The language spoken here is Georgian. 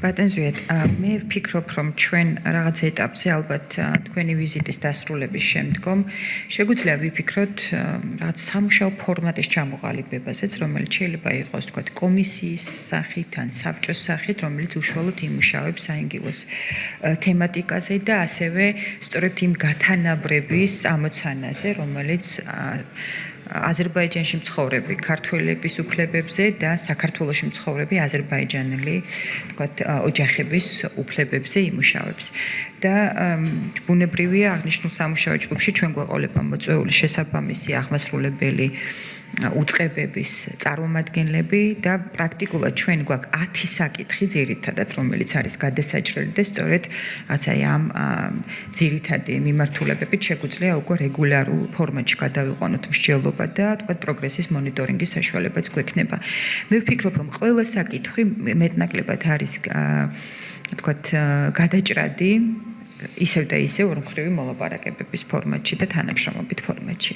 ბატონ ზვიად, მე ვფიქრობ, რომ ჩვენ რაღაც ეტაპზე ალბათ თქვენი ვიზიტის დასრულების შემდგომ შეგვიძლია ვიფიქროთ რაღაც სამუშაო ფორმატის ჩამოყალიბებაზეც, რომელიც შეიძლება იყოს, თქვათ, კომისიის სახით ან საბჭოს სახით, რომელიც უშუალოდ იმუშავებს საინგილოს თემატიკაზე და ასევე სწორედ იმ გათანაბრების ამოცანაზე, რომელიც აზერბაიჯანში მცხოვრები ქართველების უფლებებზე და საქართველოში მცხოვრები აზერბაიჯანელი, თქვათ, ოჯახების უფლებებზე იმუშავებს. და ბუნებრივია აღნიშნულ სამუშაო ჯგუფში ჩვენ გვეყოლება მოწვეული შესაბამისი აღმასრულებელი უწყებების წარმომადგენლები და პრაქტიკულად ჩვენ გვაქვს 10 საკითხი ძირითადად, რომელიც არის გადასაჭრელი და სწორედ რაღაცა ამ ძირითადი მიმართულებებით შეგვიძლია უკვე რეგულარულ ფორმატში გადავიყვანოთ მსჯელობა და თქვათ პროგრესის მონიტორინგის საშუალებაც გვექნება. მე ვფიქრობ, რომ ყველა საკითხი მეტნაკლებად არის თქვათ გადაჭრადი ისევ და ისევ ორმხრივი მოლაპარაკებების ფორმატში და თანამშრომლობით ფორმატში.